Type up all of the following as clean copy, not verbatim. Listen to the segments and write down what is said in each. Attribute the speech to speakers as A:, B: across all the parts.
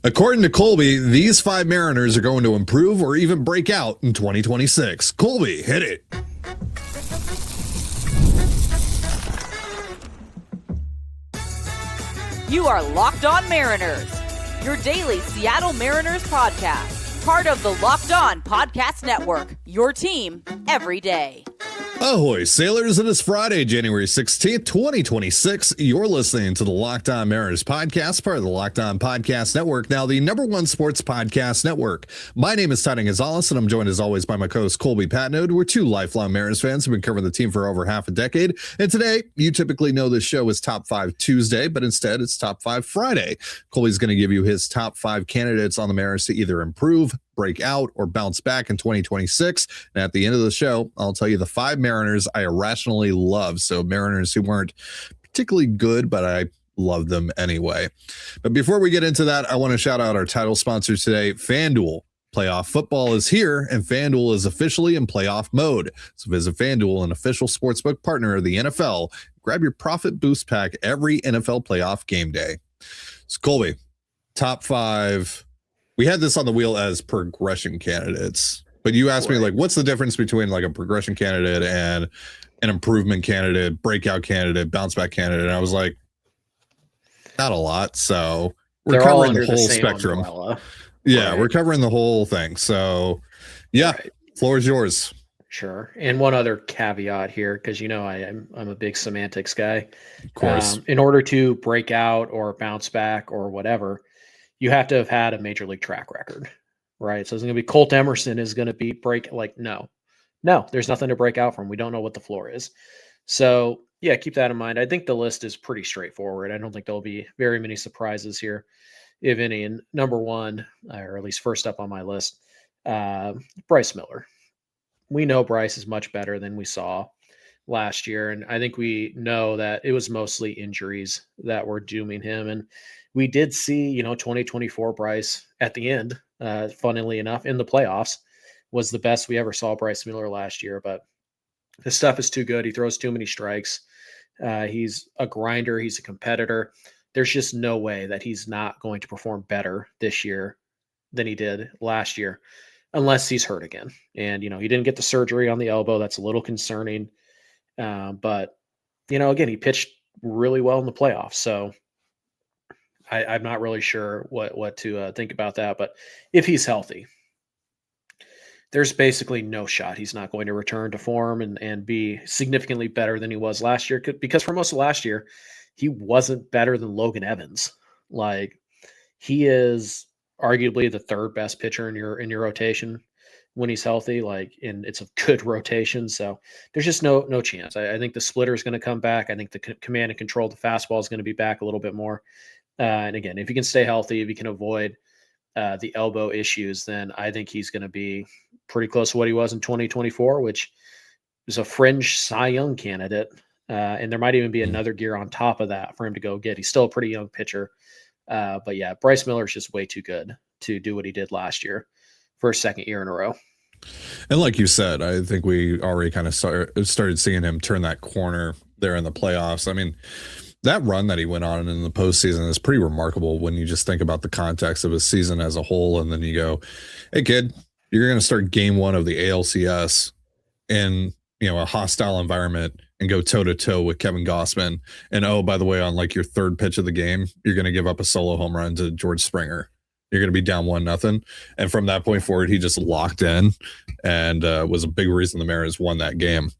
A: According to Colby, these 5 Mariners are going to improve or even break out in 2026. Colby, hit it.
B: You are Locked On Mariners, your daily Seattle Mariners podcast, part of the Locked On Podcast Network, your team every day.
A: Ahoy, sailors. It is Friday, January 16th, 2026. You're listening to the Locked On Mariners podcast, part of the Locked On Podcast Network, now the #1 sports podcast network. My name is Gonzalez, and I'm joined as always by my co-host Colby Patnode. We're 2 lifelong Mariners fans who've been covering the team for over half a decade. And today, you typically know this show is Top 5 Tuesday, but instead it's Top 5 Friday. Colby's going to give you his top 5 candidates on the Mariners to either improve, break out, or bounce back in 2026. And at the end of the show, I'll tell you the 5 Mariners I irrationally love. So Mariners who weren't particularly good, but I love them anyway. But before we get into that, I want to shout out our title sponsor today, FanDuel. Playoff football is here, and FanDuel is officially in playoff mode. So visit FanDuel, an official sportsbook partner of the NFL. Grab your profit boost pack every NFL playoff game day. So Colby, top 5. We had this on the wheel as progression candidates, but you asked me, like, what's the difference between like a progression candidate and an improvement candidate, breakout candidate, bounce back candidate? And I was like, not a lot. So we're covering the whole spectrum. Umbrella. Yeah, we're covering the whole thing. So yeah, floor is yours.
C: Sure. And one other caveat here, because I'm a big semantics guy.
A: Of course.
C: In order to break out or bounce back or whatever, you have to have had a major league track record, right? So it's going to be Colt Emerson is going to be no, there's nothing to break out from. We don't know what the floor is. So yeah, keep that in mind. I think the list is pretty straightforward. I don't think there'll be very many surprises here, if any. And number 1, or at least first up on my list, Bryce Miller. We know Bryce is much better than we saw last year. And I think we know that it was mostly injuries that were dooming him. And we did see, 2024 Bryce at the end, funnily enough, in the playoffs, was the best we ever saw Bryce Miller last year. But his stuff is too good. He throws too many strikes. He's a grinder. He's a competitor. There's just no way that he's not going to perform better this year than he did last year, unless he's hurt again. And, he didn't get the surgery on the elbow. That's a little concerning. But, again, he pitched really well in the playoffs. So I'm not really sure what to think about that. But if he's healthy, there's basically no shot he's not going to return to form and be significantly better than he was last year. Because for most of last year, he wasn't better than Logan Evans. Like, he is arguably the 3rd best pitcher in your rotation when he's healthy. And it's a good rotation. So there's just no chance. I think the splitter is going to come back. I think the command and control of the fastball is going to be back a little bit more. And again, if he can stay healthy, if he can avoid the elbow issues, then I think he's going to be pretty close to what he was in 2024, which is a fringe Cy Young candidate. And there might even be another gear on top of that for him to go get. He's still a pretty young pitcher. But yeah, Bryce Miller is just way too good to do what he did last year for a 2nd year in a row.
A: And like you said, I think we already kind of started seeing him turn that corner there in the playoffs. I mean, that run that he went on in the postseason is pretty remarkable when you just think about the context of his season as a whole. And then you go, hey, kid, you're going to start game 1 of the ALCS in, a hostile environment and go toe-to-toe with Kevin Gausman. And, oh, by the way, on like your 3rd pitch of the game, you're going to give up a solo home run to George Springer. You're going to be down 1-0. And from that point forward, he just locked in and was a big reason the Mariners won that game.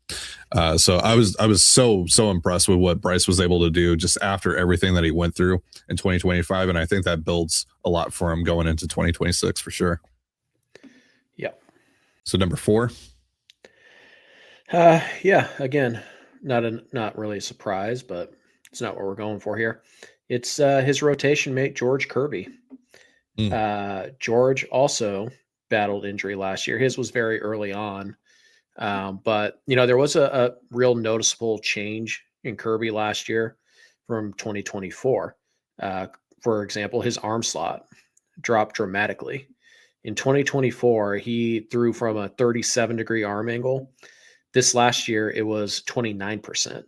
A: So I was so impressed with what Bryce was able to do just after everything that he went through in 2025. And I think that builds a lot for him going into 2026 for sure.
C: Yeah.
A: So number 4.
C: Yeah, again, not really a surprise, but it's not what we're going for here. It's his rotation mate, George Kirby. George also battled injury last year. His was very early on. But, there was a real noticeable change in Kirby last year from 2024. For example, his arm slot dropped dramatically. In 2024, he threw from a 37-degree arm angle. This last year, it was 29%,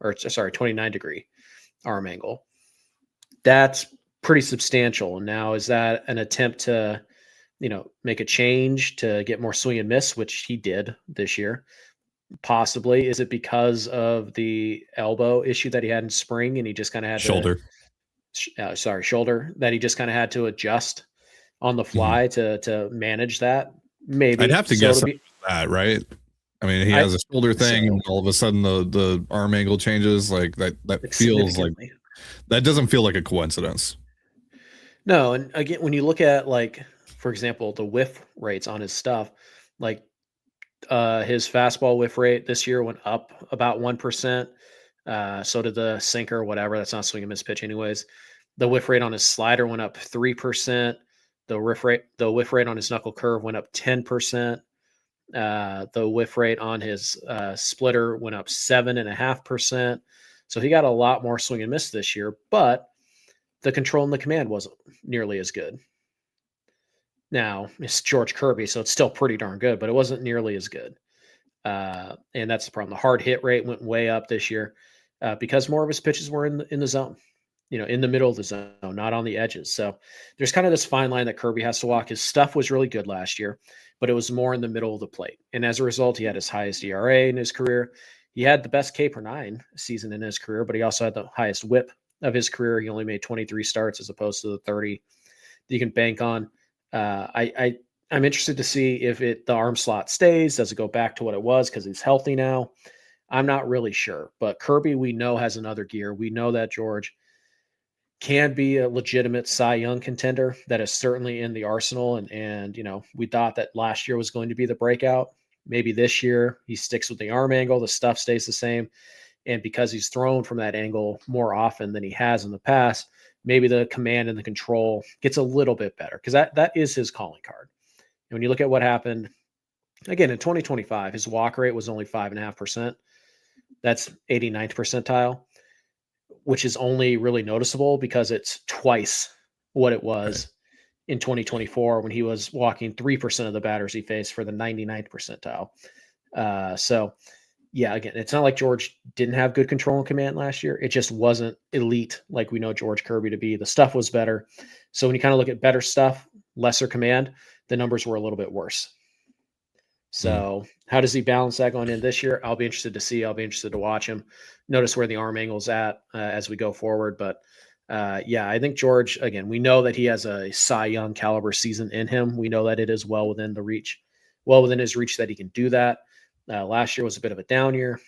C: 29-degree arm angle. That's pretty substantial. And now, is that an attempt to, make a change to get more swing and miss, which he did this year? Possibly. Is it because of the elbow issue that he had in spring and he just kind of had
A: shoulder
C: that he just kind of had to adjust on the fly to manage that? Maybe.
A: I'd have to guess that, right? I mean, he has a shoulder thing, and all of a sudden the arm angle changes. Like that feels like that doesn't feel like a coincidence.
C: No, and again, when you look at, like, for example, the whiff rates on his stuff, like his fastball whiff rate this year went up about 1%. So did the sinker, whatever. That's not swing and miss pitch anyways. The whiff rate on his slider went up 3%. The whiff rate on his knuckle curve went up 10%. The whiff rate on his splitter went up 7.5%. So he got a lot more swing and miss this year, but the control and the command wasn't nearly as good. Now, it's George Kirby, so it's still pretty darn good, but it wasn't nearly as good. And that's the problem. The hard hit rate went way up this year because more of his pitches were in the zone, in the middle of the zone, not on the edges. So there's kind of this fine line that Kirby has to walk. His stuff was really good last year, but it was more in the middle of the plate. And as a result, he had his highest ERA in his career. He had the best K/9 season in his career, but he also had the highest whip of his career. He only made 23 starts as opposed to the 30 that you can bank on. I'm interested to see if the arm slot stays. Does it go back to what it was because he's healthy now? I'm not really sure. But Kirby, we know, has another gear. We know that George can be a legitimate Cy Young contender. That is certainly in the arsenal. And we thought that last year was going to be the breakout. Maybe this year he sticks with the arm angle. The stuff stays the same. And because he's thrown from that angle more often than he has in the past, maybe the command and the control gets a little bit better because that is his calling card. And when you look at what happened, again, in 2025, his walk rate was only 5.5%. That's 89th percentile, which is only really noticeable because it's twice what it was in 2024 when he was walking 3% of the batters he faced for the 99th percentile. So, yeah, again, it's not like George didn't have good control and command last year. It just wasn't elite like we know George Kirby to be. The stuff was better. So when you kind of look at better stuff, lesser command, the numbers were a little bit worse. So how does he balance that going in this year? I'll be interested to see. I'll be interested to watch him. Notice where the arm angle's at as we go forward. But, I think George, again, we know that he has a Cy Young caliber season in him. We know that it is well within his reach that he can do that. Last year was a bit of a down year,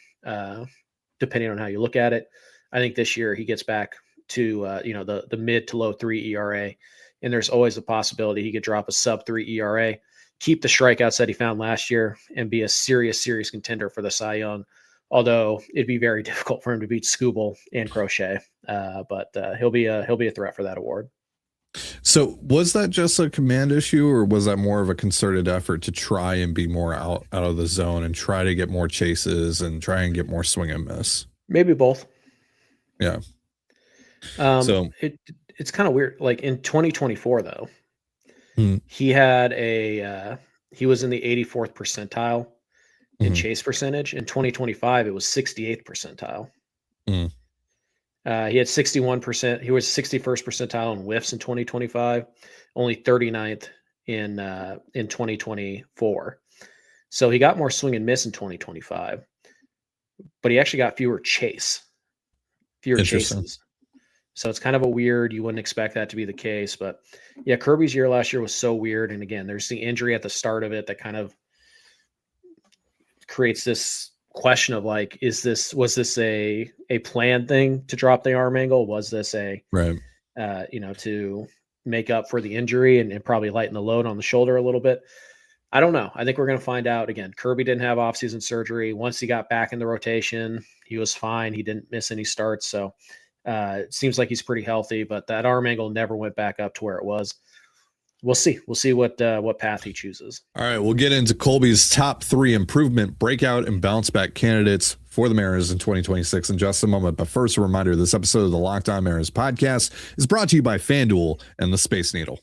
C: depending on how you look at it. I think this year he gets back to the mid to low 3 ERA, and there's always a possibility he could drop a sub 3 ERA, keep the strikeouts that he found last year, and be a serious contender for the Cy Young. Although it'd be very difficult for him to beat Skubal and Crochet, but he'll be a threat for that award.
A: So was that just a command issue, or was that more of a concerted effort to try and be more out of the zone and try to get more chases and try and get more swing and miss?
C: Maybe both.
A: Yeah.
C: So it's kind of weird. Like in 2024, though, he had he was in the 84th percentile in chase percentage. In 2025, it was 68th percentile. He had 61%. He was 61st percentile in whiffs in 2025, only 39th in 2024. So he got more swing and miss in 2025, but he actually got fewer chases. So it's kind of a weird, you wouldn't expect that to be the case, but yeah, Kirby's year last year was so weird. And again, there's the injury at the start of it that kind of creates this question of like, was this a planned thing to drop the arm angle? Was this to make up for the injury and probably lighten the load on the shoulder a little bit? I don't know. I think we're going to find out. Again, Kirby didn't have offseason surgery. Once he got back in the rotation, he was fine. He didn't miss any starts. So it seems like he's pretty healthy, but that arm angle never went back up to where it was. We'll see. We'll see what path he chooses.
A: All right, we'll get into Colby's top 3 improvement, breakout, and bounce back candidates for the Mariners in 2026 in just a moment. But first, a reminder: this episode of the Locked On Mariners podcast is brought to you by FanDuel and the Space Needle.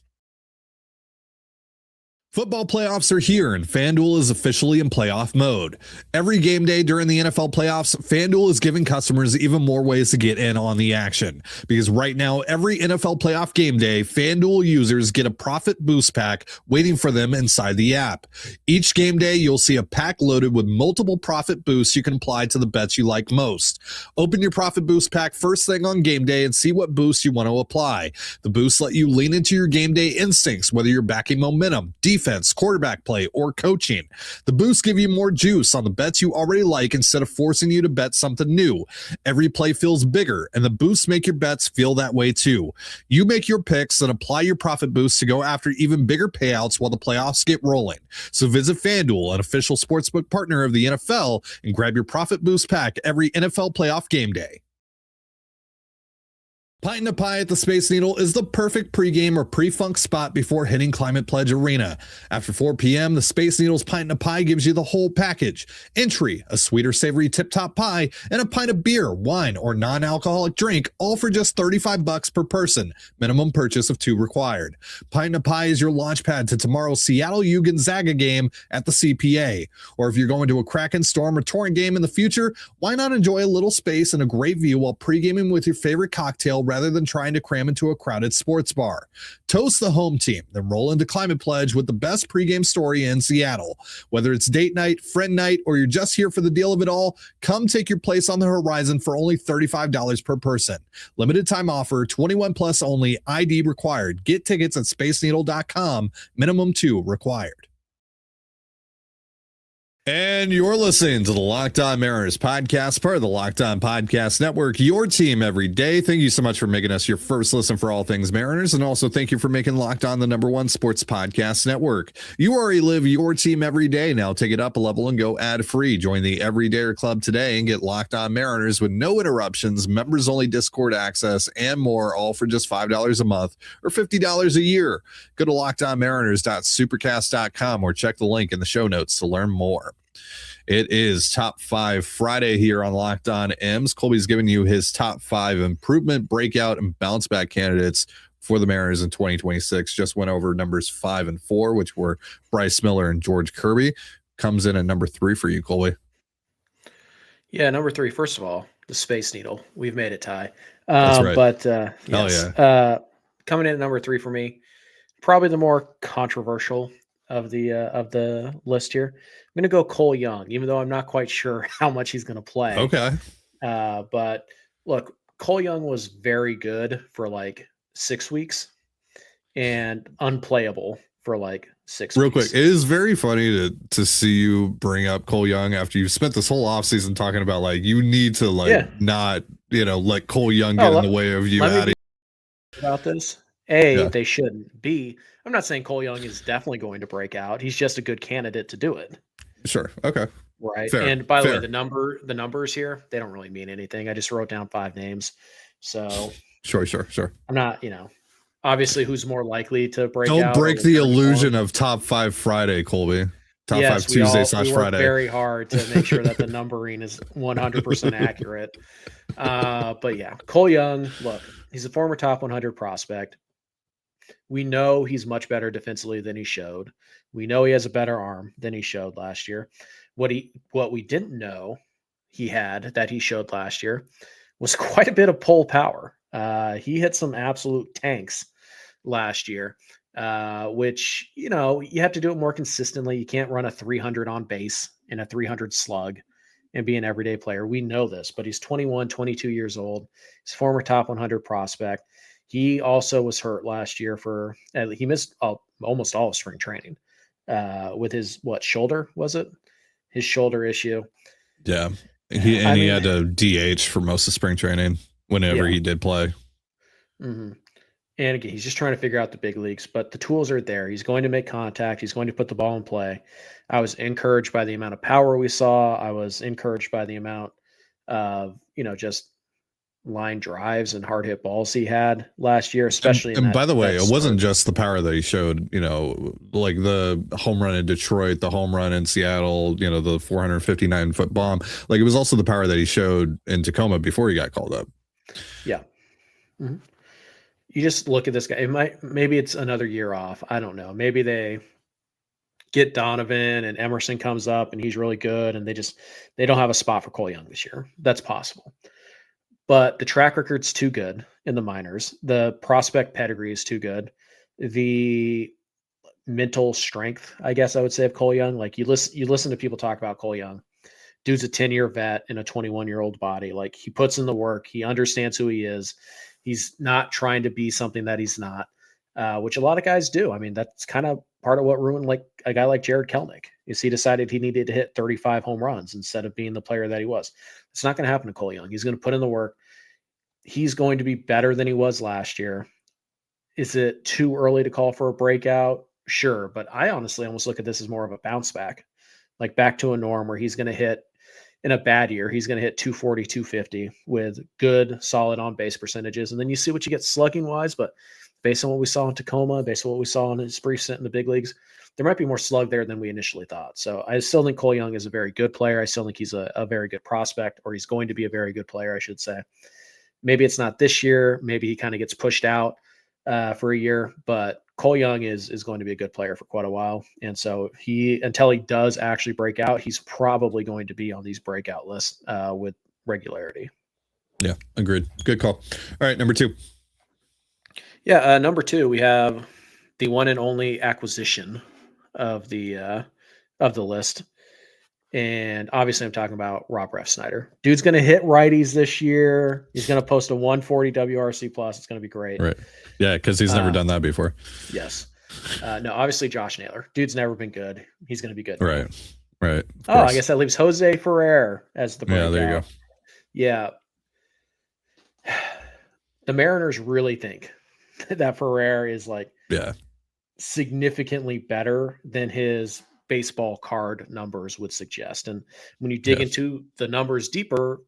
A: Football playoffs are here, and FanDuel is officially in playoff mode. Every game day during the NFL playoffs, FanDuel is giving customers even more ways to get in on the action. Because right now, every NFL playoff game day, FanDuel users get a profit boost pack waiting for them inside the app. Each game day, you'll see a pack loaded with multiple profit boosts you can apply to the bets you like most. Open your profit boost pack first thing on game day and see what boosts you want to apply. The boosts let you lean into your game day instincts, whether you're backing momentum, defense, quarterback play, or coaching. The boosts give you more juice on the bets you already like instead of forcing you to bet something new. Every play feels bigger, and the boosts make your bets feel that way too. You make your picks and apply your profit boosts to go after even bigger payouts while the playoffs get rolling. So visit FanDuel, an official sportsbook partner of the NFL, and grab your profit boost pack every NFL playoff game day. Pint to Pie at the Space Needle is the perfect pregame or pre-funk spot before hitting Climate Pledge Arena. After 4 p.m., the Space Needle's Pint to Pie gives you the whole package. Entry, a sweet or savory tip-top pie, and a pint of beer, wine, or non-alcoholic drink, all for just $35 per person. Minimum purchase of 2 required. Pint to Pie is your launch pad to tomorrow's Seattle U Gonzaga game at the CPA. Or if you're going to a Kraken, Storm, or Torrent game in the future, why not enjoy a little space and a great view while pre-gaming with your favorite cocktail rather than trying to cram into a crowded sports bar. Toast the home team, then roll into Climate Pledge with the best pregame story in Seattle. Whether it's date night, friend night, or you're just here for the deal of it all, come take your place on the horizon for only $35 per person. Limited time offer, 21 plus only, ID required. Get tickets at spaceneedle.com. Minimum 2 required. And you're listening to the Locked On Mariners podcast, part of the Locked On Podcast Network, your team every day. Thank you so much for making us your first listen for all things Mariners. And also thank you for making Locked On the #1 sports podcast network. You already live your team every day. Now take it up a level and go ad free. Join the Everydayer Club today and get Locked On Mariners with no interruptions, members only Discord access, and more, all for just $5 a month or $50 a year. Go to lockedonmariners.supercast.com or check the link in the show notes to learn more. It is Top 5 Friday here on Locked On M's. Colby's giving you his top 5 improvement, breakout, and bounce back candidates for the Mariners in 2026. Just went over numbers 5 and 4, which were Bryce Miller and George Kirby. Comes in at number 3 for you, Colby.
C: Yeah, number 3. First of all, the Space Needle. We've made it, Ty.
A: That's right.
C: But
A: yes.
C: Coming in at number 3 for me, probably the more controversial of the list here. I'm going to go Cole Young, even though I'm not quite sure how much he's going to play.
A: Okay.
C: But look, Cole Young was very good for like 6 weeks and unplayable for like 6 weeks.
A: Real quick, it is very funny to see you bring up Cole Young after you've spent this whole offseason talking about like you need to not, let Cole Young get in the way of you adding
C: about this. They shouldn't. B, I'm not saying Cole Young is definitely going to break out. He's just a good candidate to do it.
A: Sure. Okay.
C: Right.
A: Fair.
C: And by the way, the numbers here, they don't really mean anything. I just wrote down 5 names. So
A: sure.
C: I'm not, obviously who's more likely to break out.
A: Don't break the illusion of Top 5 Friday, Colby. Top 5 Tuesday / Friday.
C: Very hard to make sure that the numbering is 100% accurate. But yeah, Cole Young, look, he's a former top 100 prospect. We know he's much better defensively than he showed. We know he has a better arm than he showed last year. What we didn't know he had that he showed last year was quite a bit of pull power. He hit some absolute tanks last year, which, you have to do it more consistently. You can't run a 300 on base and a 300 slug and be an everyday player. We know this, but he's 21, 22 years old. He's a former top 100 prospect. He also was hurt last year he missed almost all of spring training with his, shoulder, was it? His shoulder issue. Yeah.
A: He had to DH for most of spring training whenever he did play.
C: Mm-hmm. And again, he's just trying to figure out the big leagues, but the tools are there. He's going to make contact. He's going to put the ball in play. I was encouraged by the amount of power we saw. I was encouraged by the amount of, just line drives and hard hit balls he had last year, especially.
A: And by the way, it wasn't just the power that he showed, like the home run in Detroit, the home run in Seattle, the 459-foot bomb. Like it was also the power that he showed in Tacoma before he got called up.
C: Yeah. Mm-hmm. You just look at this guy. Maybe it's another year off. I don't know. Maybe they get Donovan and Emerson comes up and he's really good, and they don't have a spot for Cole Young this year. That's possible. But the track record's too good in the minors. The prospect pedigree is too good. The mental strength, I guess I would say, of Cole Young. Like you listen to people talk about Cole Young. Dude's a 10-year vet in a 21-year-old body. Like he puts in the work. He understands who he is. He's not trying to be something that he's not, which a lot of guys do. I mean, that's kind of part of what ruined like a guy like Jared Kelnick is he decided he needed to hit 35 home runs instead of being the player that he was. It's not going to happen to Cole Young. He's going to put in the work. He's going to be better than he was last year. Is it too early to call for a breakout? Sure. But I honestly almost look at this as more of a bounce back, like back to a norm where he's going to hit in a bad year. He's going to hit 240, 250 with good, solid on base percentages. And then you see what you get slugging wise. But based on what we saw in Tacoma, based on what we saw in his brief stint in the big leagues, there might be more slug there than we initially thought. So I still think Cole Young is a very good player. I still think he's a very good prospect, or he's going to be a very good player, I should say. Maybe it's not this year. Maybe he kind of gets pushed out for a year, but Cole Young is going to be a good player for quite a while. And so until he does actually break out, he's probably going to be on these breakout lists with regularity.
A: Yeah, agreed. Good call. All right, number 2.
C: Yeah, number 2, we have the one and only acquisition of the list. And obviously I'm talking about Rob Refsnyder. Dude's going to hit righties this year. He's going to post a 140 WRC plus. It's going to be great.
A: Right. Yeah, because he's never done that before.
C: Yes. No, obviously Josh Naylor. Dude's never been good. He's going to be good.
A: Right. Right.
C: Oh, I guess that leaves Jose Ferrer as the breakout.
A: Yeah, there you go.
C: Yeah. The Mariners really think that Ferrer is like significantly better than his baseball card numbers would suggest. And when you dig into the numbers deeper,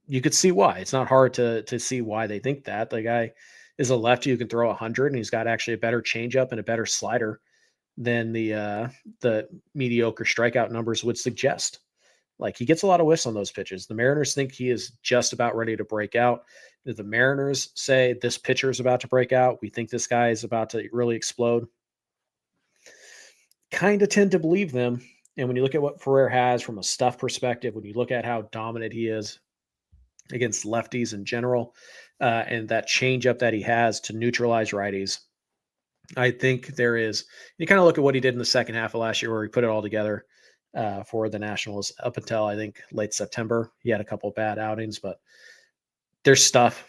C: you could see why. It's not hard to see why they think that. The guy is a lefty who can throw 100, and he's got actually a better changeup and a better slider than the mediocre strikeout numbers would suggest. Like he gets a lot of whiffs on those pitches. The Mariners think he is just about ready to break out. If the Mariners say this pitcher is about to break out, we think this guy is about to really explode, kind of tend to believe them. And when you look at what Ferrer has from a stuff perspective, when you look at how dominant he is against lefties in general, and that changeup that he has to neutralize righties, I think there is, you kind of look at what he did in the second half of last year where he put it all together for the Nationals up until I think late September. He had a couple of bad outings, but there's stuff.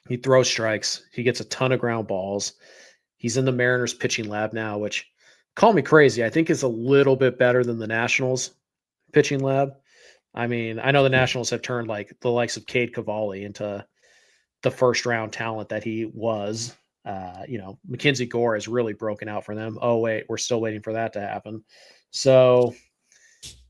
C: He throws strikes. He gets a ton of ground balls. He's in the Mariners pitching lab now, which, call me crazy, I think is a little bit better than the Nationals pitching lab. I mean, I know the Nationals have turned like the likes of Cade Cavalli into the first round talent that he was. Mackenzie Gore has really broken out for them. Oh, wait, we're still waiting for that to happen. So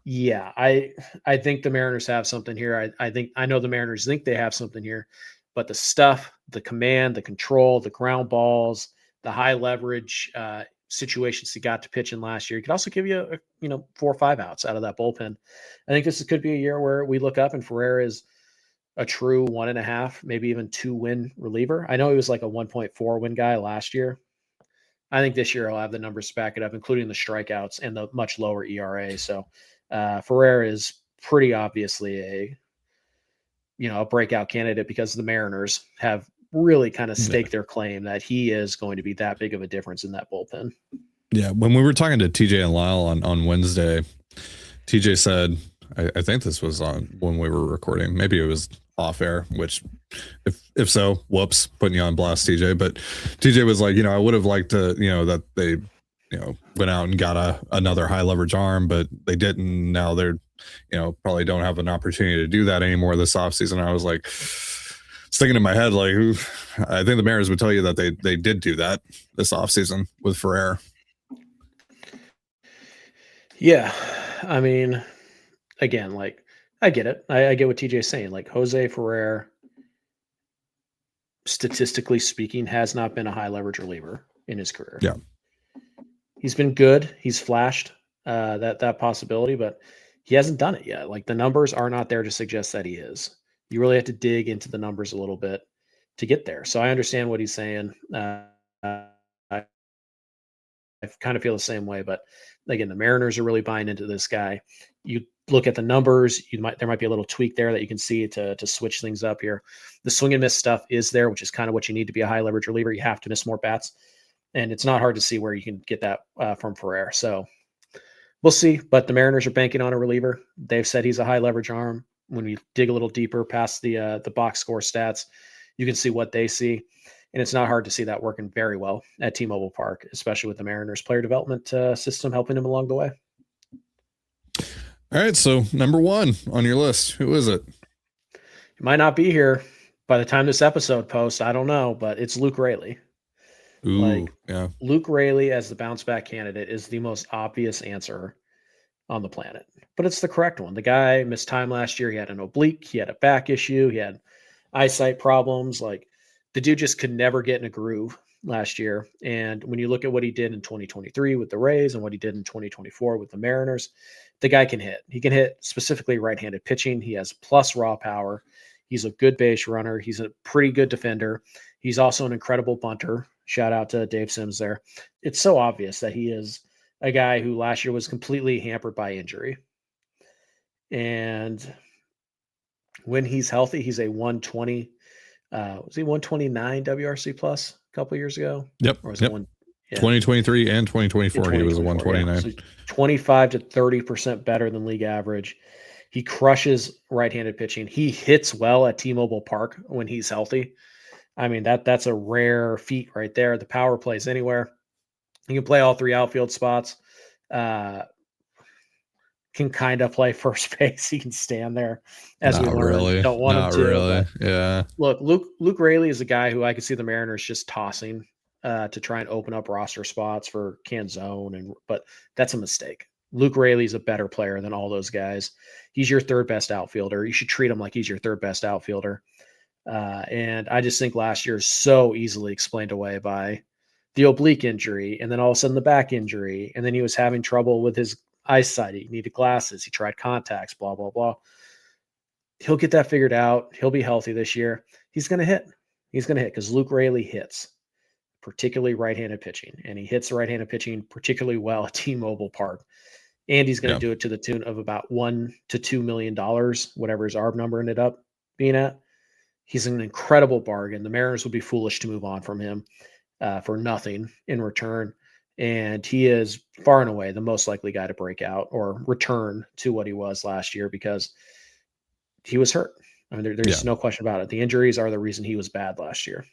C: yeah, I think the Mariners have something here. I know the Mariners think they have something here, but the stuff, the command, the control, the ground balls, the high leverage situations he got to pitch in last year, he could also give you 4 or 5 outs out of that bullpen. I think this could be a year where we look up and Ferrer is a true 1.5, maybe even 2 win reliever. I know he was like a 1.4 win guy last year. I think this year he'll have the numbers to back it up, including the strikeouts and the much lower ERA. So Ferrer is pretty obviously a breakout candidate because the Mariners have really kind of staked their claim that he is going to be that big of a difference in that bullpen.
A: Yeah. When we were talking to TJ and Lyle on Wednesday, TJ said, I think this was on when we were recording, maybe it was off air, which if so, whoops, putting you on blast, TJ. But TJ was like, I would have liked to, that they, went out and got another high leverage arm, but they didn't. Now they're, probably don't have an opportunity to do that anymore this offseason. I was like, thinking in my head, like, I think the Mariners would tell you that they did do that this offseason with Ferrer.
C: Yeah. I mean, again, like, I get it. I get what TJ's saying. Like, Jose Ferrer, statistically speaking, has not been a high leverage reliever in his career.
A: Yeah.
C: He's been good. He's flashed that possibility, but he hasn't done it yet. Like, the numbers are not there to suggest that he is. You really have to dig into the numbers a little bit to get there. So I understand what he's saying. I kind of feel the same way. But again, the Mariners are really buying into this guy. You look at the numbers, there might be a little tweak there that you can see to switch things up here. The swing and miss stuff is there, which is kind of what you need to be a high leverage reliever. You have to miss more bats, and it's not hard to see where you can get that from Ferrer. So we'll see. But the Mariners are banking on a reliever. They've said he's a high leverage arm. When we dig a little deeper past the box score stats, you can see what they see. And it's not hard to see that working very well at T-Mobile Park, especially with the Mariners player development system helping him along the way.
A: All right, so number one on your list, who is it?
C: He might not be here by the time this episode posts. I don't know, but it's Luke Raley.
A: Ooh, yeah.
C: Luke Raley as the bounce back candidate is the most obvious answer on the planet, but it's the correct one. The guy missed time last year. He had an oblique. He had a back issue. He had eyesight problems. Like, the dude just could never get in a groove last year. And when you look at what he did in 2023 with the Rays and what he did in 2024 with the Mariners, the guy can hit. He can hit specifically right-handed pitching. He has plus raw power. He's a good base runner. He's a pretty good defender. He's also an incredible bunter. Shout out to Dave Sims there. It's so obvious that he is a guy who last year was completely hampered by injury. And when he's healthy, he's a 120. Was he 129 WRC plus a couple years ago?
A: Yep.
C: Or was
A: yep.
C: it
A: 2023 and 2024, he was a 129.
C: Yeah. So 25 to 30% better than league average. He crushes right-handed pitching. He hits well at T-Mobile Park when he's healthy. I mean, that's a rare feat right there. The power plays anywhere. He can play all three outfield spots. Can kind of play first base. He can stand there as we learn.
A: Really.
C: Don't want him to.
A: Really. Yeah.
C: Look, Luke Raley is a guy who I could see the Mariners just tossing to try and open up roster spots for Canzone, but that's a mistake. Luke Raley is a better player than all those guys. He's your third best outfielder. You should treat him like he's your third best outfielder. And I just think last year is so easily explained away by the oblique injury, and then all of a sudden the back injury, and then he was having trouble with his eyesight. He needed glasses. He tried contacts, blah, blah, blah. He'll get that figured out. He'll be healthy this year. He's going to hit. He's going to hit because Luke Raley hits, particularly right-handed pitching, and he hits right-handed pitching particularly well at T-Mobile Park. And he's going to do it to the tune of about $1 to $2 million, whatever his ARB number ended up being at. He's an incredible bargain. The Mariners would be foolish to move on from him for nothing in return. And he is far and away the most likely guy to break out or return to what he was last year because he was hurt. I mean, there's no question about it. The injuries are the reason he was bad last year.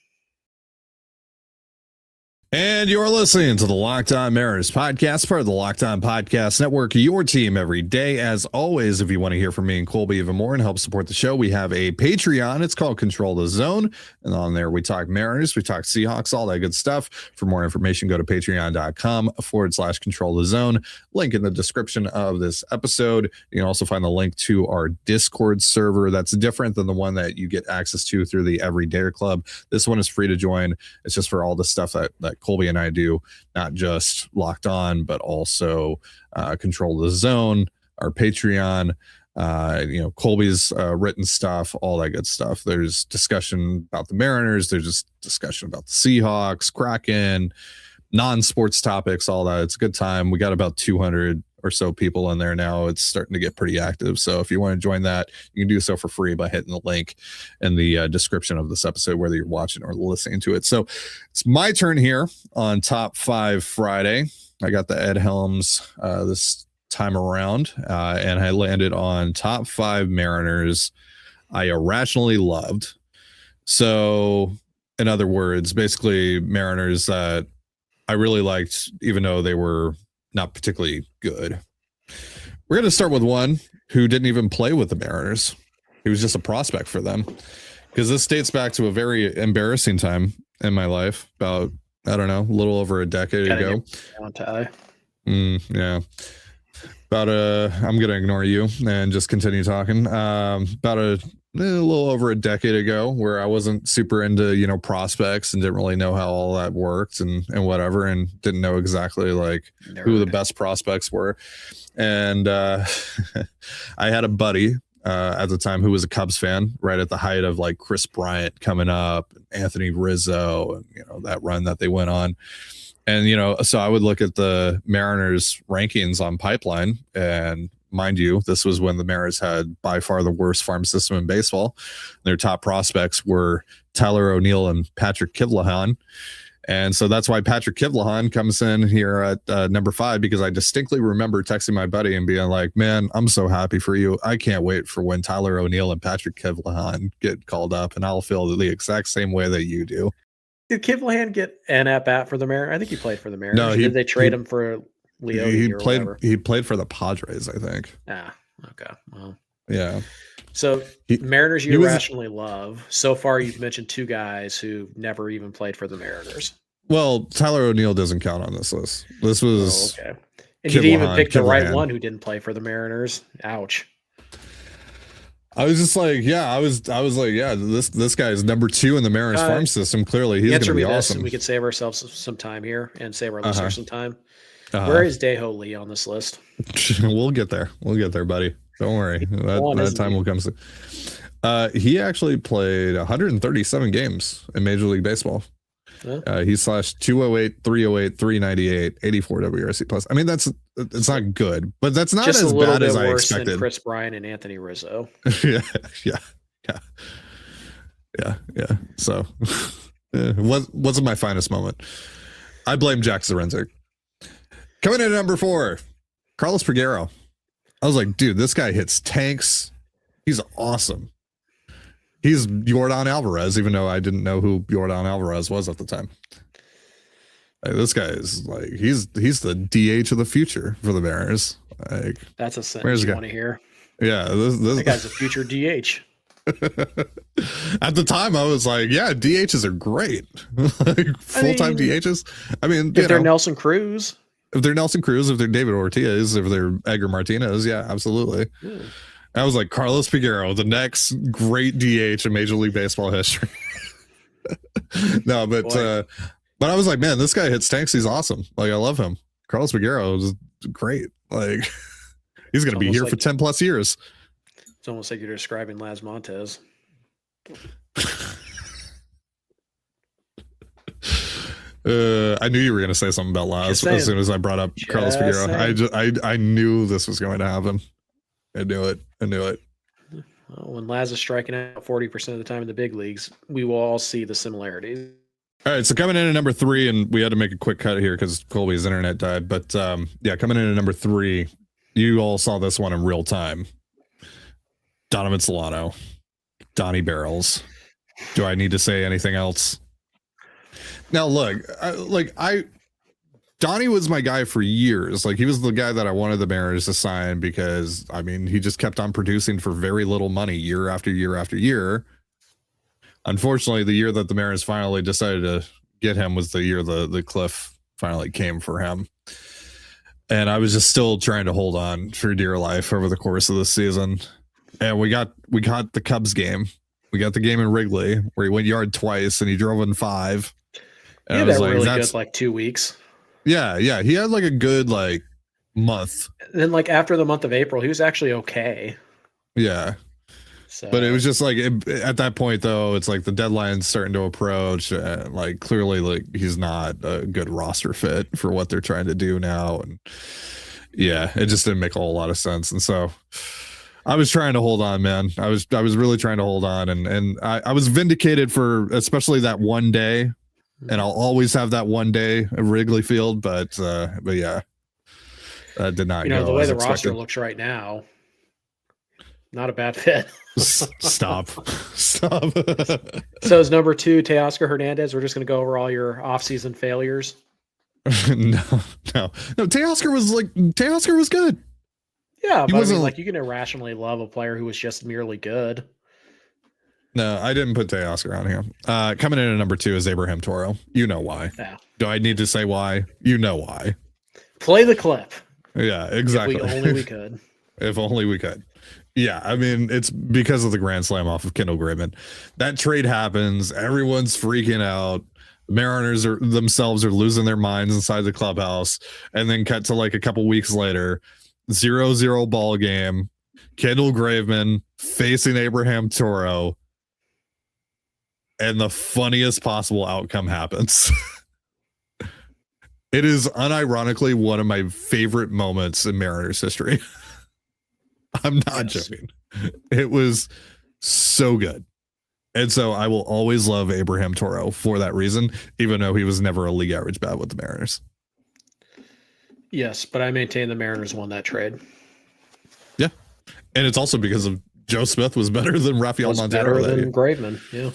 A: And you're listening to the Locked On Mariners podcast, part of the Locked On Podcast Network, your team every day. As always, if you want to hear from me and Colby even more and help support the show, we have a Patreon. It's called Control the Zone. And on there, we talk Mariners, we talk Seahawks, all that good stuff. For more information, go to patreon.com/Control the Zone. Link in the description of this episode. You can also find the link to our Discord server. That's different than the one that you get access to through the Everyday Club. This one is free to join. It's just for all the stuff that Colby and I do, not just Locked On, but also Control the Zone, our Patreon, Colby's written stuff, all that good stuff. There's discussion about the Mariners. There's just discussion about the Seahawks, Kraken, non-sports topics, all that. It's a good time. We got about 200 or so people in there now. It's starting to get pretty active. So if you want to join that, you can do so for free by hitting the link in the description of this episode, whether you're watching or listening to it. So it's my turn here on Top 5 Friday. I got the Ed Helms this time around, and I landed on Top 5 Mariners I irrationally loved. So in other words, basically Mariners that I really liked, even though they were not particularly good. We're going to start with one who didn't even play with the Mariners. He was just a prospect for them, because this dates back to a very embarrassing time in my life, about, I don't know, a little over a decade ago. Yeah. I'm going to ignore you and just continue talking. About a little over a decade ago, where I wasn't super into, prospects and didn't really know how all that worked and whatever, and didn't know exactly who the best prospects were. And I had a buddy at the time who was a Cubs fan, right at the height of Chris Bryant coming up, Anthony Rizzo, and that run that they went on. And, so I would look at the Mariners rankings on Pipeline, and mind you, this was when the Mariners had by far the worst farm system in baseball. Their top prospects were Tyler O'Neill and Patrick Kivlahan. And so that's why Patrick Kivlahan comes in here at number 5, because I distinctly remember texting my buddy and being like, man, I'm so happy for you. I can't wait for when Tyler O'Neill and Patrick Kivlahan get called up, and I'll feel the exact same way that you do.
C: Did Kivlahan get an at-bat for the Mariners? I think he played for the Mariners.
A: No,
C: did they trade him for Leone or whatever?
A: He played for the Padres, I think.
C: Ah, okay. Well,
A: yeah.
C: So Mariners you irrationally love. So far, you've mentioned 2 guys who never even played for the Mariners.
A: Well, Tyler O'Neill doesn't count on this list. This was
C: okay. And you didn't even pick the right one who didn't play for the Mariners. Ouch.
A: I was just like, I was like, this guy is number 2 in the Mariners farm system. Clearly, he's going to be awesome.
C: We could save ourselves some time here and save our listeners some time. Where is Dae-Ho Lee on this list?
A: We'll get there, buddy. Don't worry. That time will come soon. He actually played 137 games in Major League Baseball. He slashed 208, 308, 398, 84 WRC plus. I mean, it's not good, but that's not just as bad as I expected.
C: Than Chris Bryant and Anthony Rizzo.
A: yeah. So, wasn't my finest moment. I blame Jack Zarenzik. Coming in at number 4, Carlos Peguero. I was like, dude, this guy hits tanks. He's awesome. He's Yordan Alvarez, even though I didn't know who Yordan Alvarez was at the time. Like, this guy is like, he's the DH of the future for the Mariners. Like, that's a sentence you want to hear. Yeah, this
C: guy's a future DH.
A: At the time, I was like, yeah, DHs are great. Like, full-time DHs. I mean,
C: if they're Nelson Cruz.
A: If they're Nelson Cruz, if they're David Ortiz, if they're Edgar Martinez, yeah, absolutely. I was like, Carlos Peguero, the next great DH in Major League Baseball history. No, but I was like, man, this guy hits tanks. He's awesome. Like, I love him. Carlos Peguero is great. Like, he's going to be here for 10 plus years.
C: It's almost like you're describing Laz Montez.
A: I knew you were going to say something about Laz as soon as I brought up Carlos Peguero. I knew this was going to happen. I knew it.
C: Well, when Laz is striking out 40% of the time in the big leagues, we will all see the similarities.
A: All right, so coming in at number 3, and we had to make a quick cut here because Colby's internet died. But coming in at number 3, you all saw this one in real time. Donovan Solano, Donnie Barrels. Do I need to say anything else? Now, look, Donnie was my guy for years. Like, he was the guy that I wanted the Mariners to sign because, I mean, he just kept on producing for very little money year after year after year. Unfortunately, the year that the Mariners finally decided to get him was the year the cliff finally came for him. And I was just still trying to hold on for dear life over the course of the season. And we got the Cubs game. We got the game in Wrigley where he went yard twice and he drove in 5. And
C: yeah, that was really good, like 2 weeks.
A: Yeah. He had like a good month.
C: And then after the month of April, he was actually okay.
A: Yeah. So. But it was just at that point though, it's like the deadline's starting to approach. Clearly he's not a good roster fit for what they're trying to do now. And yeah, it just didn't make a whole lot of sense. And so I was trying to hold on, man. I was really trying to hold on, and I was vindicated for especially that one day. And I'll always have that one day at Wrigley Field, but yeah, that did not go
C: the way
A: as
C: the
A: expected.
C: roster looks right now, not a bad fit.
A: Stop.
C: So is number 2 Teoscar Hernandez? We're just going to go over all your offseason failures.
A: No. Teoscar was good.
C: Yeah, but I mean, you can irrationally love a player who was just merely good.
A: No, I didn't put Teoscar on here. Coming in at number 2 is Abraham Toro. You know why.
C: Yeah.
A: Do I need to say why? You know why.
C: Play the clip.
A: Yeah, exactly.
C: If only we could.
A: If only we could. Yeah, I mean, it's because of the grand slam off of Kendall Graveman. That trade happens. Everyone's freaking out. The Mariners themselves are losing their minds inside the clubhouse. And then cut to a couple weeks later, 0-0 ball game. Kendall Graveman facing Abraham Toro. And the funniest possible outcome happens. It is unironically one of my favorite moments in Mariners history. I'm not joking. It was so good. And so I will always love Abraham Toro for that reason, even though he was never a league average bat with the Mariners.
C: Yes, but I maintain the Mariners won that trade.
A: Yeah. And it's also because of Joe Smith was better than Rafael Montero.
C: Better than Graveman. Yeah.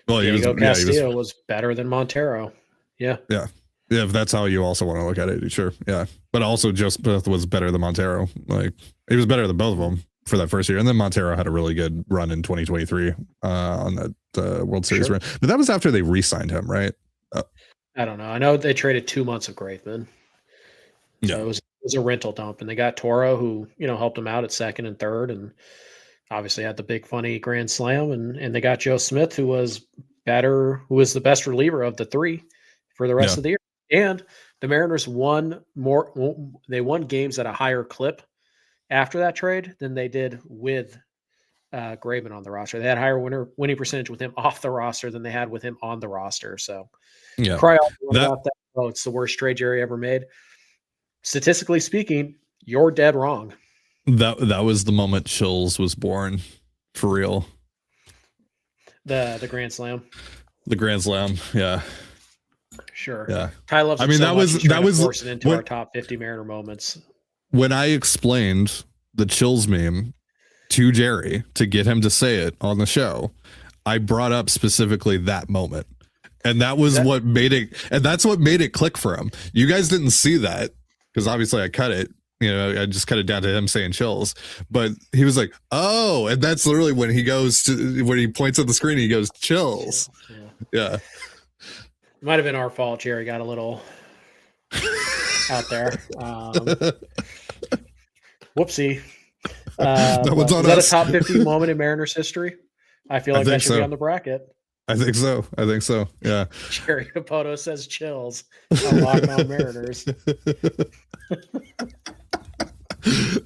A: Well,
C: Castillo was better than Montero. Yeah.
A: Yeah. Yeah, if that's how you also want to look at it, sure. Yeah. But also Joe Smith was better than Montero. Like, he was better than both of them for that first year. And then Montero had a really good run in 2023 on that World Series run. But that was after they re-signed him, right?
C: I don't know. I know they traded 2 months of Graveman. So
A: Yeah.
C: it was a rental dump. And they got Toro, who, helped them out at second and third. And obviously had the big funny grand slam. And they got Joe Smith, who was the best reliever of the three for the rest of the year. And the Mariners won games at a higher clip after that trade than they did with Graveman on the roster. They had higher winning percentage with him off the roster than they had with him on the roster. So cry out about that. Oh, it's the worst trade Jerry ever made. Statistically speaking, you're dead wrong.
A: That was the moment Chills was born, for real.
C: The Grand Slam.
A: The Grand Slam, yeah.
C: Sure.
A: Yeah.
C: Ty loves.
A: I mean, that was
C: force it into our top 50 Mariner moments.
A: When I explained the Chills meme to Jerry to get him to say it on the show, I brought up specifically that moment, and that was what made it. And that's what made it click for him. You guys didn't see that because obviously I cut it. I just cut it down to him saying Chills, but he was like, "Oh," and that's literally when he points at the screen, he goes Chills. Yeah.
C: Might have been our fault. Jerry got a little out there. Whoopsie.
A: Is
C: that a top 50 moment in Mariners history? I feel like that should be on the bracket.
A: I think so. Yeah.
C: Jerry Capoto says Chills. I'm Locked On Mariners.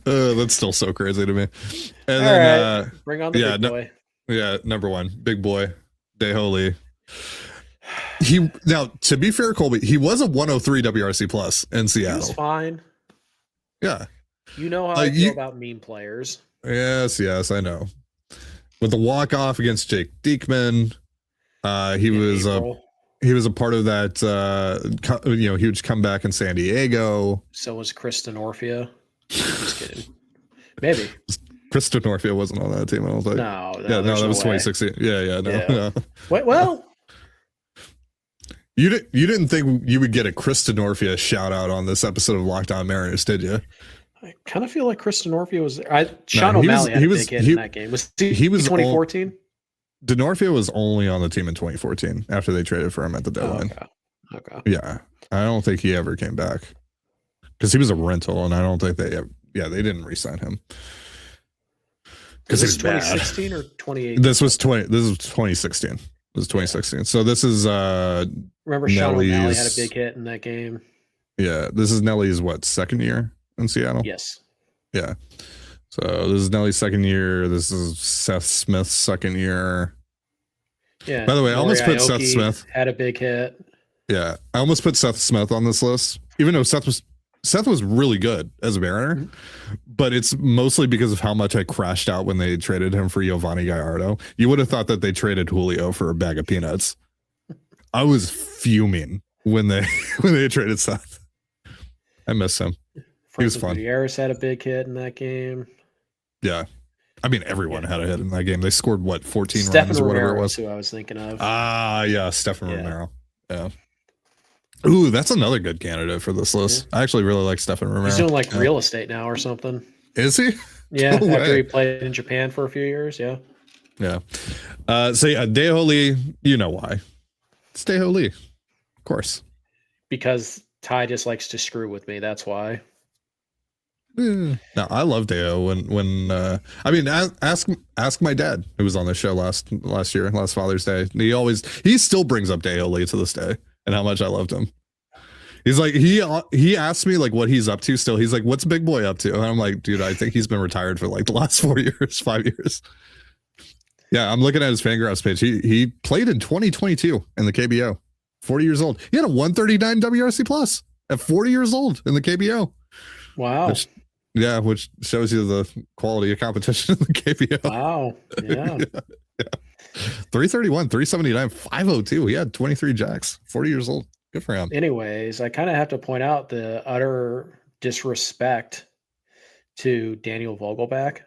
A: That's still so crazy to me. And
C: All
A: then
C: right. Bring on the big boy.
A: Yeah, number one, big boy, Dae-Ho. Now, to be fair, Colby, he was a 103 WRC plus in Seattle.
C: He was fine.
A: Yeah.
C: You know how I feel about meme players.
A: Yes, I know. With the walk-off against Jake Diekman, he was a part of that huge comeback in San Diego.
C: So was Chris Denorfia. Just kidding. Maybe.
A: Chris Denorfia wasn't on that team, I don't think.
C: No,
A: that was 2016. No.
C: Wait, well,
A: You didn't think you would get a Chris Denorfia shout out on this episode of Locked On Mariners, did you?
C: I kind of feel like Chris Denorfia was there. Sean O'Malley had a big hit in that game. He was 2014?
A: Denorfia was only on the team in 2014 after they traded for him at the deadline.
C: Okay.
A: Yeah. I don't think he ever came back because he was a rental, and I don't think they didn't re-sign him.
C: Because this 2016 or 2018?
A: This was 2016. It was 2016. So this is
C: remember Sean O'Malley had a big hit in that game.
A: Yeah, this is Nelly's second year in Seattle?
C: Yes.
A: Yeah. So this is Nelly's second year. This is Seth Smith's second year.
C: Yeah.
A: By the way, I almost put Seth Smith.
C: Had a big hit.
A: Yeah. I almost put Seth Smith on this list, even though Seth was really good as a Mariner, but it's mostly because of how much I crashed out when they traded him for Giovanni Gallardo. You would have thought that they traded Julio for a bag of peanuts. I was fuming when they traded Seth. I miss him. He was fun.
C: Gutierrez had a big hit in that game.
A: Yeah. I mean, everyone had a hit in that game. They scored 14
C: Stephen
A: runs or whatever it was.
C: Who I was thinking of.
A: Yeah, Stephen Romero. Yeah. Ooh, that's another good candidate for this list. Yeah. I actually really like Stephen Romero.
C: He's doing real estate now or something.
A: Is he?
C: Yeah, no after he played in Japan for a few years. Yeah.
A: Yeah. Dae-Ho, you know why? It's Dae-Ho, of course.
C: Because Ty just likes to screw with me. That's why.
A: No, I love Dae-Ho. Ask my dad who was on the show last Father's Day. He still brings up Dae-Ho to this day and how much I loved him. He's like, he asked me what he's up to still. He's like, what's Big Boy up to? And I'm like, dude, I think he's been retired for the last 5 years. Yeah, I'm looking at his Fangraphs page. He played in 2022 in the KBO. 40 years old. He had a 139 WRC plus at 40 years old in the KBO.
C: Wow.
A: Which shows you the quality of competition in the KBO.
C: Wow. Yeah.
A: 331, 379, 502. He had 23 jacks, 40 years old. Good for him.
C: Anyways, I kind of have to point out the utter disrespect to Daniel Vogelbach.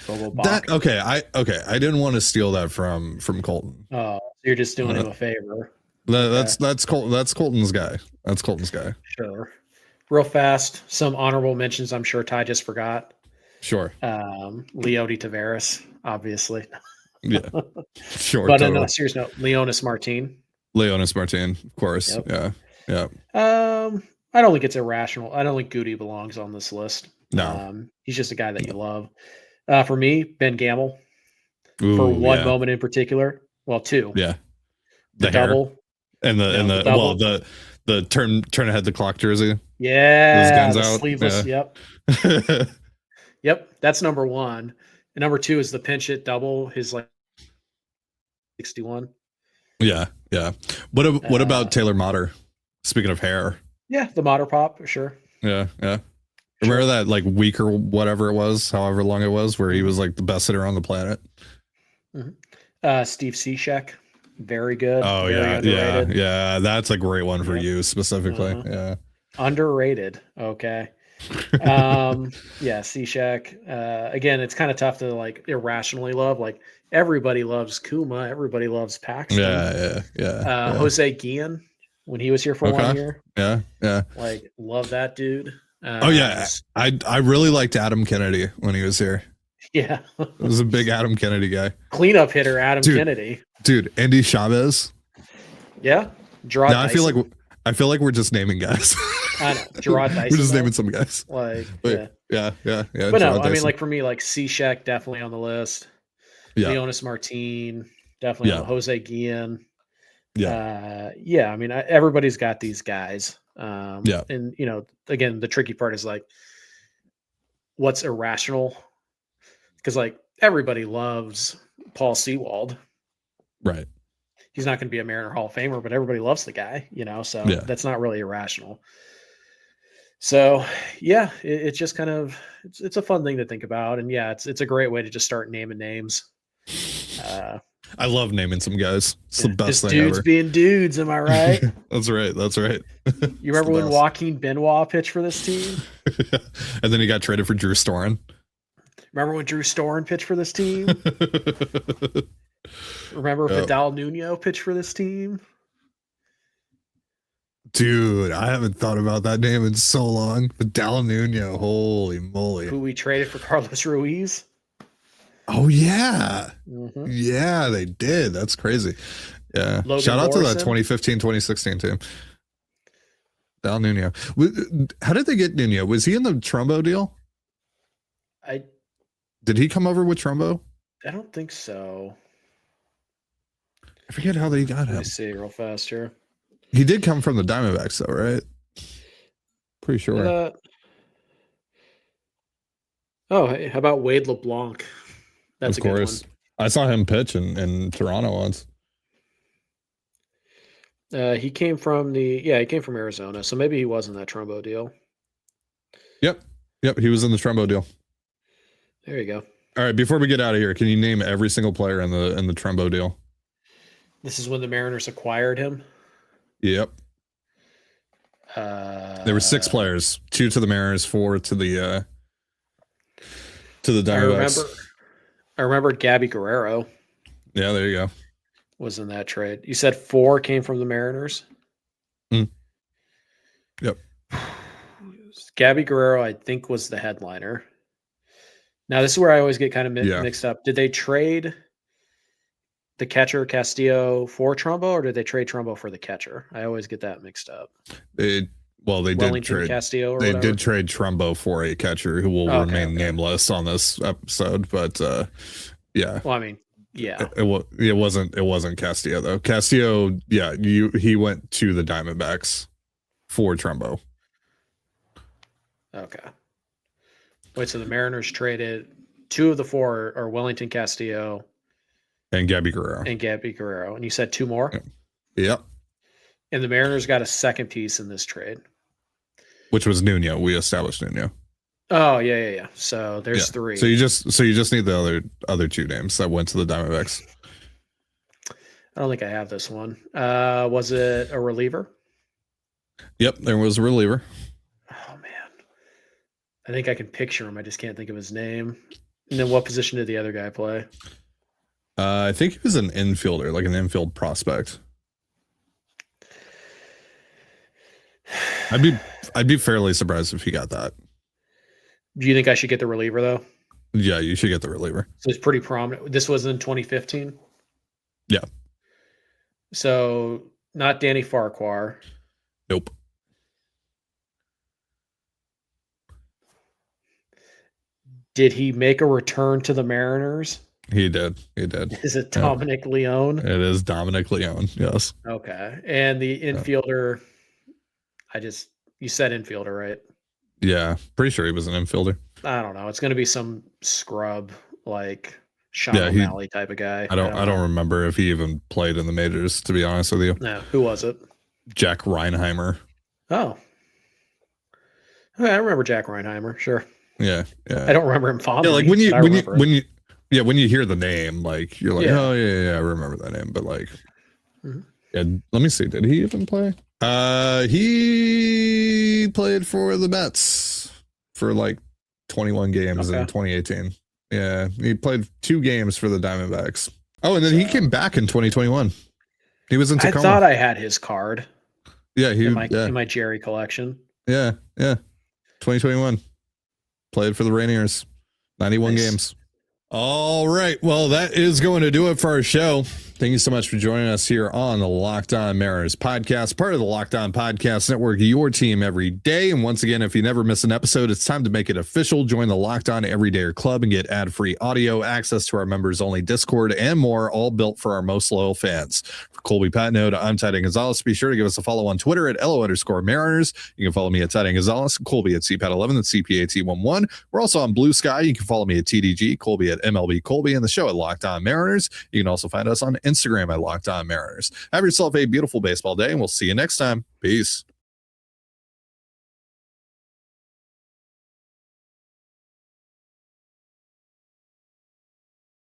A: I didn't want to steal that from Colton.
C: Oh, you're just doing him a favor.
A: That's Colton's guy. That's Colton's guy.
C: Sure. Real fast, some honorable mentions. I'm sure Ty just forgot.
A: Sure.
C: Leone Tavares, obviously.
A: Yeah. Sure.
C: But on a serious note, Leonys
A: Martin, of course. Yep. Yeah.
C: I don't think it's irrational. I don't think Goody belongs on this list.
A: No.
C: He's just a guy that you love. For me, Ben Gamel.
A: Ooh,
C: for one moment in particular. Well, two.
A: Yeah.
C: The double.
A: And the turn ahead the clock jersey.
C: Yeah.
A: Those guns out.
C: Sleeveless.
A: Yeah.
C: Yep. Yep. That's number one. And number two is the pinch hit double. His 61.
A: Yeah. Yeah. What about Taylor Motter? Speaking of hair.
C: Yeah. The Motter pop. Sure.
A: Yeah. Yeah. Remember that week or whatever it was, however long it was, where he was the best hitter on the planet?
C: Mm-hmm. Steve Cishek. Very good.
A: Oh, yeah. That's a great one for you specifically. Uh-huh. Yeah.
C: Underrated. Okay. Yeah, Cishek. Again, it's kind of tough to irrationally love. Everybody loves Kuma. Everybody loves Paxton.
A: Yeah.
C: Jose Guillen, when he was here for 1 year.
A: Yeah.
C: Love that dude.
A: I really liked Adam Kennedy when he was here.
C: Yeah.
A: I was a big Adam Kennedy guy.
C: Cleanup hitter Adam Kennedy.
A: Dude, Andy Chavez.
C: Yeah.
A: Gerard Dyson. I feel like we're just naming guys.
C: I know. Gerard Dyson.
A: We're just naming some guys.
C: Yeah.
A: But
C: no,
A: Gerard
C: I
A: Dyson.
C: mean, for me, Cishek definitely on the list.
A: Yeah.
C: Leonys Martin, definitely on Jose Guillen.
A: Yeah.
C: I mean, everybody's got these guys. And again, the tricky part is what's irrational? Because everybody loves Paul Sewald.
A: Right.
C: He's not going to be a Mariner Hall of Famer, but everybody loves the guy, so that's not really irrational. So it's just kind of, it's a fun thing to think about. And it's a great way to just start naming names.
A: I love naming some guys. It's the best thing
C: dudes
A: ever.
C: Being dudes, am I right?
A: That's right.
C: You remember when Joaquin Benoit pitched for this team?
A: And then he got traded for Drew Storen.
C: Remember when Drew Storen pitched for this team? Remember Vidal Nuno pitched for this team?
A: Dude, I haven't thought about that name in so long. Vidal Nuno, holy moly.
C: Who we traded for Carlos Ruiz?
A: Oh, yeah.
C: Mm-hmm.
A: Yeah, they did. That's crazy. Yeah.
C: Logan
A: Shout out
C: Morrison.
A: to that 2015-2016 team. Vidal Nuno. How did they get Nuno? Was he in the Trumbo deal? Did he come over with Trumbo?
C: I don't think so.
A: I forget how they got him.
C: Let me see real fast here.
A: He did come from the Diamondbacks, though, right? Pretty sure.
C: Hey, how about Wade LeBlanc? That's
A: of
C: a
A: course.
C: good
A: one. I saw him pitch in Toronto once.
C: He came from Arizona, so maybe he was in that Trumbo deal.
A: Yep, he was in the Trumbo deal.
C: There you go.
A: All right, before we get out of here, can you name every single player in the Trumbo deal?
C: This is when the Mariners acquired him.
A: Yep. There were 6 players, 2 to the Mariners, 4 to the Diamondbacks.
C: I remember Gabby Guerrero.
A: Yeah, there you go.
C: Was in that trade. You said 4 came from the Mariners?
A: Yep.
C: Gabby Guerrero, I think, was the headliner. Now, this is where I always get kind of mixed up. Did they trade the catcher Castillo for Trumbo, or did they trade Trumbo for the catcher? I always get that mixed up.
A: They
C: Wellington
A: did trade
C: Castillo. Or
A: they
C: whatever.
A: did trade Trumbo for a catcher who will remain nameless on this episode, but yeah.
C: Well, I mean, yeah.
A: It wasn't Castillo though. Castillo, he went to the Diamondbacks for Trumbo.
C: Okay. Wait, so the Mariners traded 2 of the 4 are Wellington Castillo
A: and Gabby Guerrero.
C: And you said 2 more?
A: Yep.
C: And the Mariners got a second piece in this trade.
A: Which was Nuno. We established Nuno.
C: Oh, yeah. So there's 3.
A: So you just need the other 2 names that went to the Diamondbacks.
C: I don't think I have this one. Was it a reliever?
A: Yep, there was a reliever.
C: Oh, man. I think I can picture him. I just can't think of his name. And then what position did the other guy play?
A: I think he was an infielder, like an infield prospect. I'd be fairly surprised if he got that.
C: Do you think I should get the reliever, though?
A: Yeah, you should get the reliever.
C: So it's pretty prominent. This was in 2015?
A: Yeah.
C: So not Danny Farquhar.
A: Nope.
C: Did he make a return to the Mariners?
A: He did.
C: Is it Dominic Leone?
A: It is Dominic Leone, yes.
C: Okay. And the infielder, you said infielder, right?
A: Yeah, pretty sure he was an infielder.
C: I don't know. It's going to be some scrub like Sean O'Malley type of guy.
A: I don't remember if he even played in the majors, to be honest with you.
C: No, who was it?
A: Jack Reinheimer.
C: Oh. Okay, I remember Jack Reinheimer, sure.
A: Yeah.
C: I don't remember him fondly.
A: Yeah, like when you hear the name, like you're like, oh yeah, I remember that name. But like, yeah, let me see. Did he even play? He played for the Mets for like 21 games in 2018. Yeah, he played 2 games for the Diamondbacks. Oh, and then he came back in 2021. He was in Tacoma.
C: I thought I had his card.
A: Yeah,
C: in my Jerry collection.
A: Yeah. 2021. Played for the Rainiers. 91 games. All right. Well, that is going to do it for our show. Thank you so much for joining us here on the Locked On Mariners podcast, part of the Locked On Podcast Network, your team every day. And once again, if you never miss an episode, it's time to make it official. Join the Locked On Everydayer Club and get ad-free audio, access to our members-only Discord, and more, all built for our most loyal fans. For Colby, Patnode, I'm Dae Gonzalez. Be sure to give us a follow on Twitter at LO_Mariners. You can follow me at Dae Gonzalez, Colby at CPAT11, that's CPAT11. We're also on Blue Sky. You can follow me at TDG, Colby at MLB Colby, and the show at Locked On Mariners. You can also find us on Instagram at Locked On Mariners. Have yourself a beautiful baseball day, and we'll see you next time. Peace.